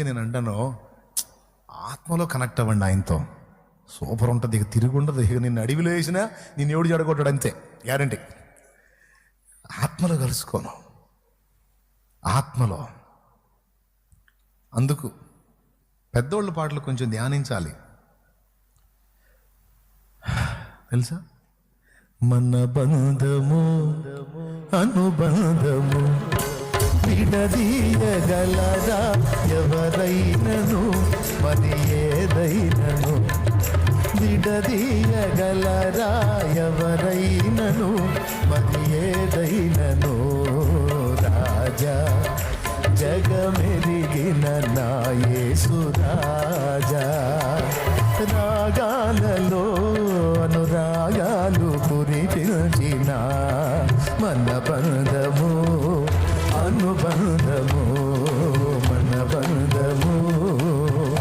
నేను అంటాను, ఆత్మలో కనెక్ట్ అవ్వండి ఆయనతో, సూపర్ ఉంటుంది. ఇక తిరిగి ఉండదు. ఇక నిన్ను అడవిలో వేసినా నేను ఎవడు జడగొట్టాడు, అంతే గ్యారంటీ. ఆత్మలో కలుసుకోను, ఆత్మలో. అందుకు పెద్దోళ్ళ పాటలు కొంచెం ధ్యానించాలి. తెలుసా, మన బంధము అనుబంధము విడదీయగలరా ఎవరైనను, మరి ఏదైనను విడదీయగలరా ఎవరైనను, మరి ఏదైనను. రాజా జగమెరిగిన నా యేసు రాజా, రాగాలలో అనురాగాలు కురిపించిన మన బంధము అనుబంధము, మన బంధము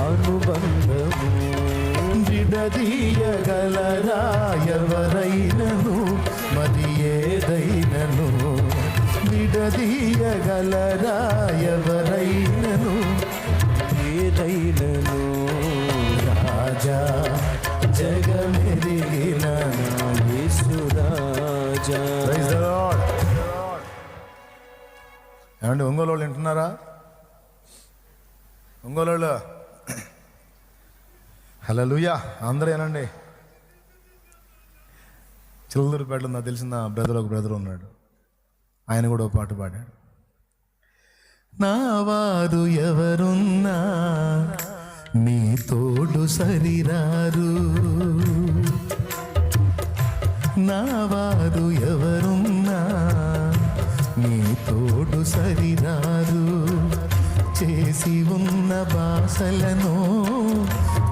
అనుబంధము విడదీయగలరా ఎవరైనను, మరి ఏదైనను విడదీయగలరా ఎవరైనను, ఏదైనను. రాజా జగమెరిగిన యేసు రాజా. ఏమండి ఒంగోలు వాళ్ళు వింటున్నారా? ఒంగోలు వాళ్ళు హల్లెలూయా అందరూ ఏనండి. చిల్లూరుపేటలో నాకు తెలిసిన బ్రదర్, ఒక బ్రదర్ ఉన్నాడు, ఆయన కూడా ఒక పాట పాడాడు. నా వారు ఎవరున్నా నీ తోడు సరిరారు, నా వారు ఎవరున్నా నీ తోడు సరిరారు. చేసి ఉన్న బాసలను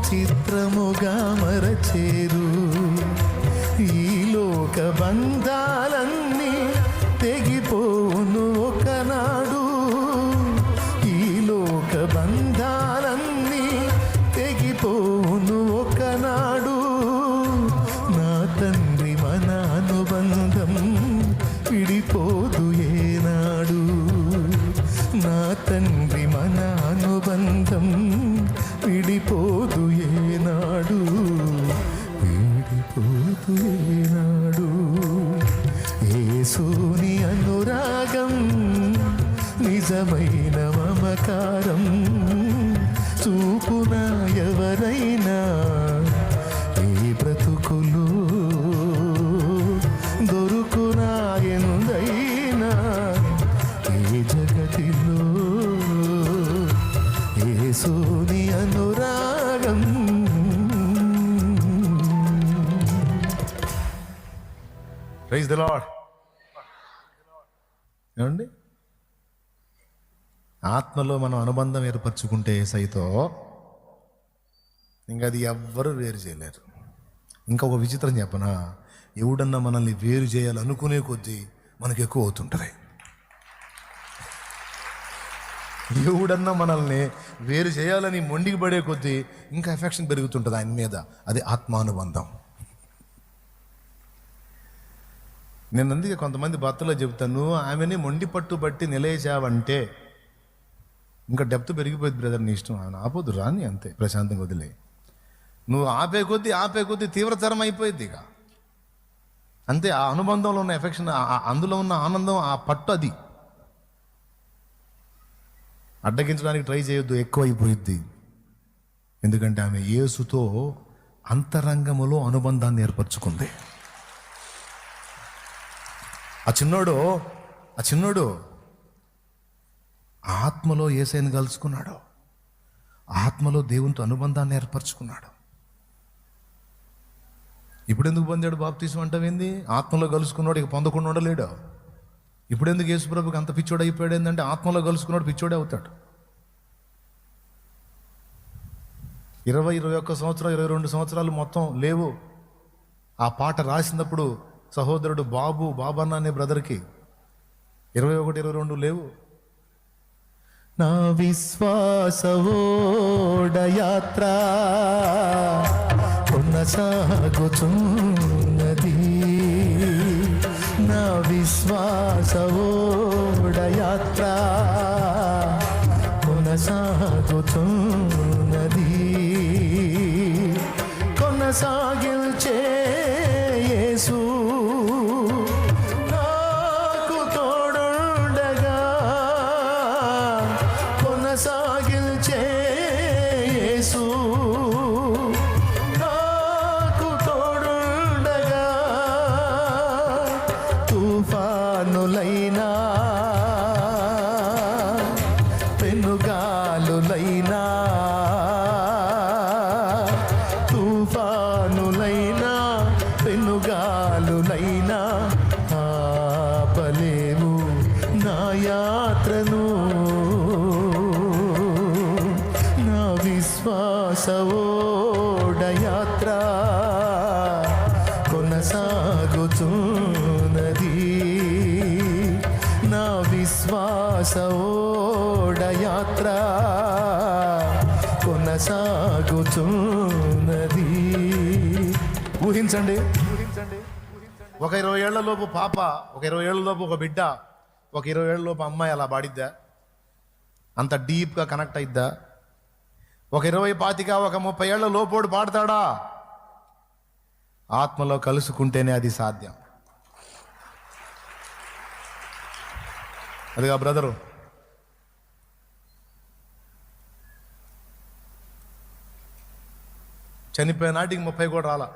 చిత్రముగా మరచేరు, ఈ లోక బంధాలన్నీ తెగిపోను ఒకనాడు, ఈ లోక బంధాలన్నీ తెగిపోను ఒకనాడు. నా తండ్రి మన అనుబంధం విడిపోదు ఏనాడు, నా తండ్రి మన అనుబంధం విడిపోదు ఏనాడు, విడిపోదు ఏనాడు. యేసుని అనురాగం నిజమైన మమకారం చూపున ఎవరైనా ఈ బ్రతుకులు దొరుకునా ఎందైనా ఈ జగతిలో యేసుని అనురాగం. Praise the Lord. ఏమండి, ఆత్మలో మనం అనుబంధం ఏర్పరచుకుంటే యేసయ్యతో, ఇంకా అది ఎవ్వరూ వేరు చేయలేరు. ఇంకా ఒక విచిత్రం చెప్పనా, ఎవడన్నా మనల్ని వేరు చేయాలనుకునే కొద్దీ మనకు ఎక్కువ అవుతుంటుంది. ఎవడన్నా మనల్ని వేరు చేయాలని మొండికి పడే కొద్దీ ఇంకా ఎఫెక్షన్ పెరుగుతుంటుంది ఆయన మీద. అది ఆత్మానుబంధం. నేను అందుకే కొంతమంది భర్తలో చెబుతాను, ఆమెని మొండి పట్టు బట్టి నిలేచావంటే ఇంకా డెప్త్ పెరిగిపోయింది బ్రదర్, నీ ఇష్టం, ఆయన ఆపోదు రాని, అంతే ప్రశాంతంగా వదిలే. నువ్వు ఆపే కొద్దీ తీవ్రతరం అయిపోయింది ఇక, అంతే. ఆ అనుబంధంలో ఉన్న ఎఫెక్షన్, అందులో ఉన్న ఆనందం, ఆ పట్టు, అది అడ్డగించడానికి ట్రై చేయొద్దు, ఎక్కువ అయిపోయిద్ది. ఎందుకంటే ఆమె యేసుతో అంతరంగములో అనుబంధాన్ని ఏర్పరచుకుంది. ఆ చిన్నోడు ఆత్మలో యేసయ్యను కలుసుకున్నాడు, ఆత్మలో దేవునితో అనుబంధాన్ని ఏర్పరచుకున్నాడు. ఇప్పుడు ఎందుకు పొందాడు బాప్తిసం అంటావేంది? ఆత్మలో కలుసుకున్నాడు, ఇక పొందకుండా ఉండలేడు. ఇప్పుడు ఎందుకు యేసుప్రభుకి అంత పిచ్చోడు అయిపోయాడు ఏంటంటే ఆత్మలో కలుసుకున్నాడు, పిచ్చోడే అవుతాడు. 21 సంవత్సరాలు 22 సంవత్సరాలు మొత్తం లేవు. ఆ పాట రాసినప్పుడు సహోదరుడు బాబన్న అనే బ్రదర్కి 21, 22 లేవు. నా విశ్వాసవోడయాత్ర కొనసాగుచున్నది, నా విశ్వాసవోడయాత్ర కొనసాగుచున్నది. కొనసాగించే యేసు నాకు తోడుండగా, కొనసాగించే యేసు నాకు తోడుండగా, తుఫానులైనా పెనుగాలులైనా తుఫానులైనా పెనుగాలులైనా ఆపలేవు నా యాత్రను. నా విశ్వాస ఓడయాత్ర కొనసాగుతున్నది. నా విశ్వాస ఓడయాత్ర కొనసాగుతున్నది. ఊహించండి, ఒక 20 ఏళ్లలోపు పాప, ఒక 20 ఏళ్లలోపు ఒక బిడ్డ, ఒక 20 ఏళ్లలోపు అమ్మాయి అలా పాడిద్దా? అంత డీప్గా కనెక్ట్ అయిద్దా? ఒక 20, 25, ఒక 30 ఏళ్ల లోపోడు పాడతాడా? ఆత్మలో కలుసుకుంటేనే అది సాధ్యం. అదిగా బ్రదరు, చనిపోయే నాటికి 30 కూడా రాలా.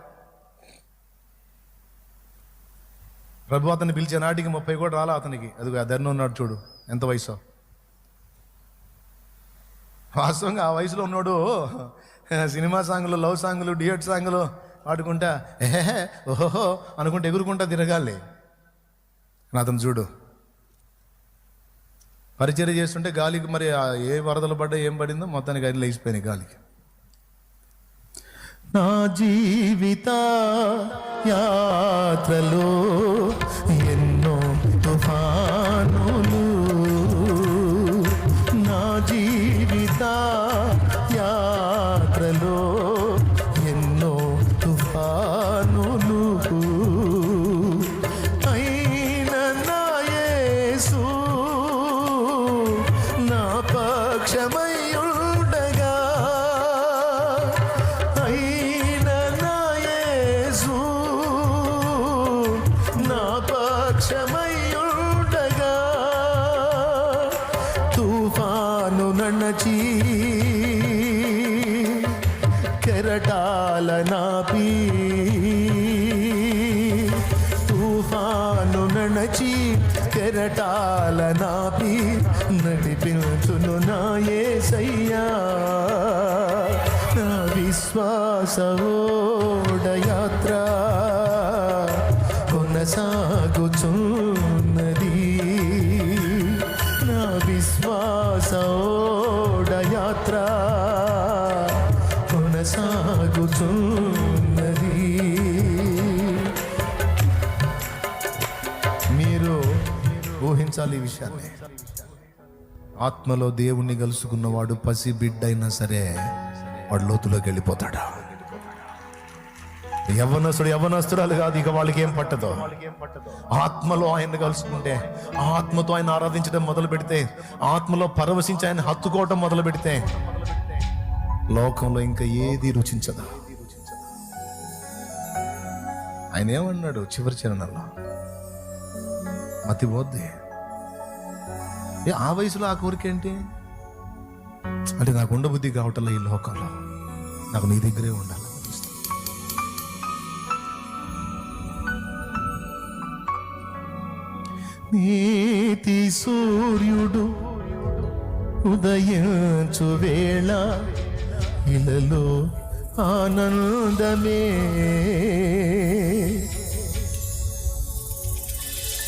ప్రభు అతన్ని పిలిచే నాటికి 30 కూడా రాలా అతనికి. అదిగో అదర్ను ఉన్నాడు చూడు, ఎంత వయసు. వాస్తవంగా ఆ వయసులో ఉన్నాడు సినిమా సాంగులు, లవ్ సాంగులు, డ్యూయట్ సాంగులు పాడుకుంటా ఓహో అనుకుంటే ఎగురుకుంటా తిరగాలి. అతను చూడు పరిచర్య చేస్తుంటే గాలికి మరి ఏ వరదలు పడ్డా ఏం పడిందో మొత్తానికి అది లేచిపోయినాయి గాలికి. నా జీవిత యాత్రలో ఎన్నో తుఫానులు, నా జీవిత యాత్రలో ఎన్నో తుఫానులు, అయినా నా యేసు నా పక్షమయ్యుండగా, అయినా నా యేసు నా పక్షమయ్యుండగా, తుఫాను నన్నచి కెరటాల నాపి, తుఫాను నన్నచి కెరటాల నాపి నడిపించును నా యేసయ్యా. నా విశ్వాస ఓడయాత్ర కొనసాగుచున్నది. నా విశ్వాస ఓడయాత్ర కొనసాగుచున్నది. మీరు ఊహించాలి ఈ విషయాన్ని. ఆత్మలో దేవుణ్ణి కలుసుకున్నవాడు పసి బిడ్డైనా సరే వాడు లోతులోకి వెళ్ళిపోతాడా? యవ్వనస్తురాలు కాదు, ఇక వాళ్ళకి ఏం పట్టదో. ఆత్మలో ఆయన్ని కలుసుకుంటే, ఆత్మతో ఆయన ఆరాధించడం మొదలు పెడితే, ఆత్మలో పరవశించి ఆయన హత్తుకోవటం మొదలు పెడితే లోకంలో ఇంకా ఏది రుచించదు. ఆయన ఏమన్నాడు చివరి చరణంలో? మతి పోద్ది. ఆ వయసులో ఆ కోరికేంటి అంటే, నాకు ఉండబుద్ధి కావటంలో ఈ లోకంలో నాకు నీ దగ్గరే ఉండాలి. నీతి సూర్యుడు ఉదయించు వేళ ఇలలో ఆనందమే,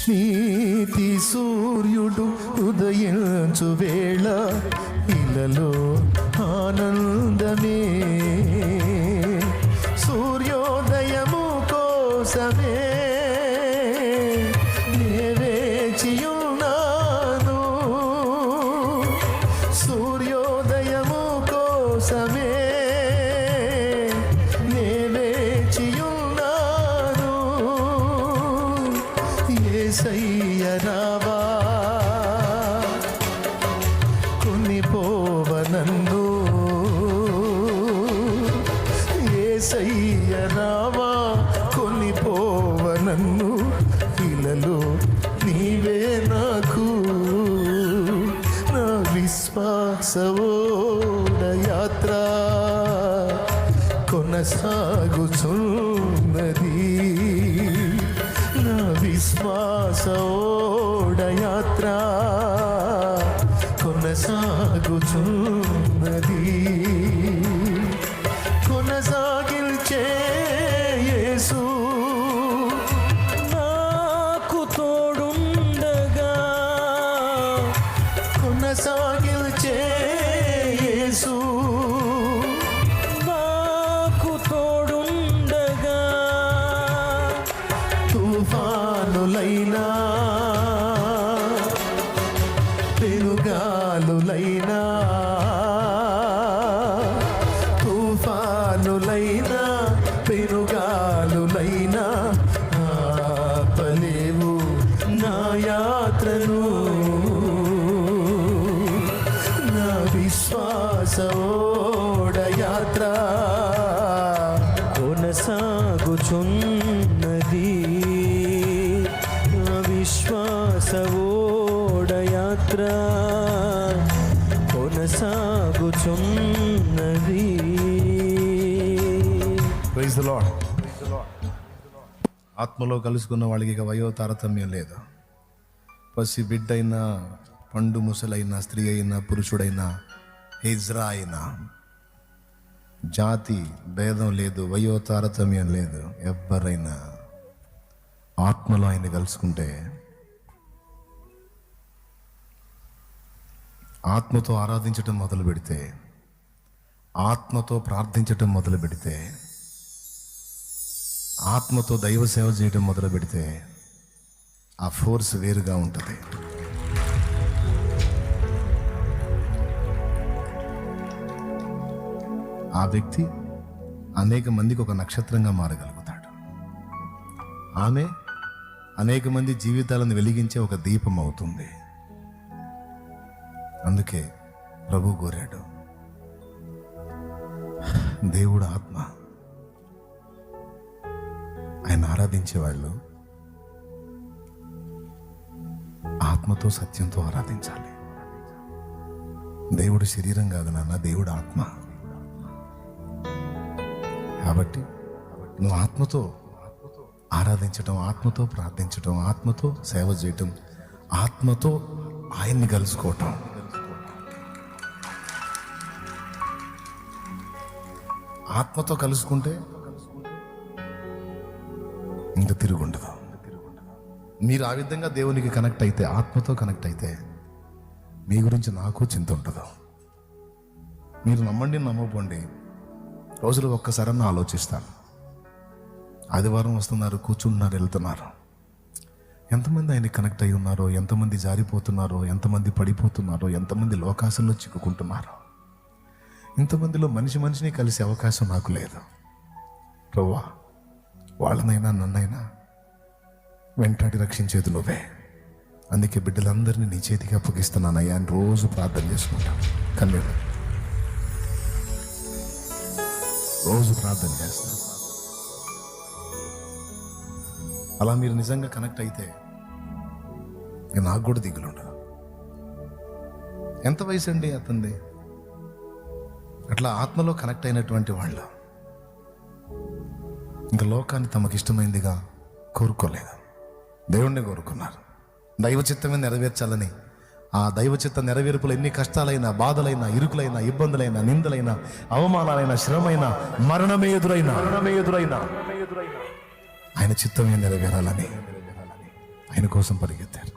నీతి సూర్యుడు ఉదయించు వేళ ఇలలో ఆనందమే, సూర్యోదయము కోసమే వేచియున్నాను, సూర్యోదయము కోసమే వేచియున్నాను. యేసయ్య రావా కొనిపోవ నన్ను, యేసయ్య రావా కొనిపోవ నన్ను, ఇలలో నీవే నాకు. నా విశ్వాసవోడ యాత్ర కొనసాగుచున్నది. నా విశ్వాసోడ యాత్ర కొనసాగుచున్నది. కొనసాగిల్చే యేసు నాకు తోడుండగా, కొనసాగిల్చే యేసు తుఫానులైనా పెనుగాలులైనా, తుఫానులైనా పెనుగాలులైనా ఆపలేవు నా యాత్రను. నా విశ్వాసోడ యాత్ర కొనసాగుచున్నది. విశ్వాసవోడ యాత్ర కొనసాగుచున్నది. Praise the lord. ఆత్మలో కలుసుకున్న వాళ్ళకి ఇక వయో తారతమ్యం లేదు. పసి బిడ్డైనా, పండు ముసలైనా, స్త్రీ అయినా, పురుషుడైనా, హిజ్రా అయినా, జాతి భేదం లేదు, వయో తారతమ్యం లేదు. ఎవరైనా ఆత్మలో ఆయన కలుసుకుంటే, ఆత్మతో ఆరాధించటం మొదలు పెడితే, ఆత్మతో ప్రార్థించటం మొదలు పెడితే, ఆత్మతో దైవ సేవ చేయటం మొదలు పెడితే ఆ ఫోర్స్ వేరుగా ఉంటుంది. ఆ వ్యక్తి అనేక మందికి ఒక నక్షత్రంగా మారగలుగుతాడు. ఆమె అనేక మంది జీవితాలను వెలిగించే ఒక దీపం అవుతుంది. అందుకే ప్రభు కోరాడు, దేవుడు ఆత్మ. ఆయన ఆరాధించేవాళ్ళు ఆత్మతో సత్యంతో ఆరాధించాలి. దేవుడు శరీరం కాదు నాన్న, దేవుడు ఆత్మ. కాబట్టి నువ్వు ఆత్మతో ఆరాధించటం, ఆత్మతో ప్రార్థించటం, ఆత్మతో సేవ చేయటం, ఆత్మతో ఆయన్ని కలుసుకోవటం. ఆత్మతో కలుసుకుంటే ఇంకా తిరుగుండదు. మీరు ఆ విధంగా దేవునికి కనెక్ట్ అయితే, ఆత్మతో కనెక్ట్ అయితే, మీ గురించి నాకు చింత ఉండదు. మీరు నమ్మండి నమ్మపోండి, రోజులు ఒక్కసారన్నా ఆలోచిస్తాను. ఆదివారం వస్తున్నారు, కూర్చుంటున్నారు, వెళ్తున్నారు. ఎంతమంది ఆయనకి కనెక్ట్ అయి ఉన్నారో, ఎంతమంది జారిపోతున్నారో, ఎంతమంది పడిపోతున్నారో, ఎంతమంది లోకాశంలో చిక్కుకుంటున్నారో. ఇంతమందిలో మనిషిని కలిసే అవకాశం నాకు లేదు. ప్రభువా, వాళ్ళనైనా నన్నైనా వెంటాడి రక్షించేది నువ్వే. అందుకే బిడ్డలందరినీ నీ చేతికి అప్పగిస్తున్నానయ్యా అని రోజు ప్రార్థన చేసుకుంటాను. కన్నీళ్ళు రోజు ప్రార్థన చేస్తాను. అలా మీరు నిజంగా కనెక్ట్ అయితే ఇక నాకు కూడా దిగులుండదు. ఎంత వయసు అండి అతనిది? అట్లా ఆత్మలో కనెక్ట్ అయినటువంటి వాళ్ళు ఇంకా లోకాన్ని తమకు ఇష్టమైందిగా కోరుకోలేదు, దేవుణ్ణి కోరుకున్నారు. దైవ చిత్తమే నెరవేర్చాలని. ఆ దైవ చిత్త నెరవేర్పులు ఎన్ని కష్టాలైనా, బాధలైనా, ఇరుకులైనా, ఇబ్బందులైనా, నిందలైనా, అవమానాలైనా, శ్రమైనా, మరణమే ఎదురైనా ఆయన చిత్తమే నెరవేరాలని ఆయన కోసం పరిగెత్తారు.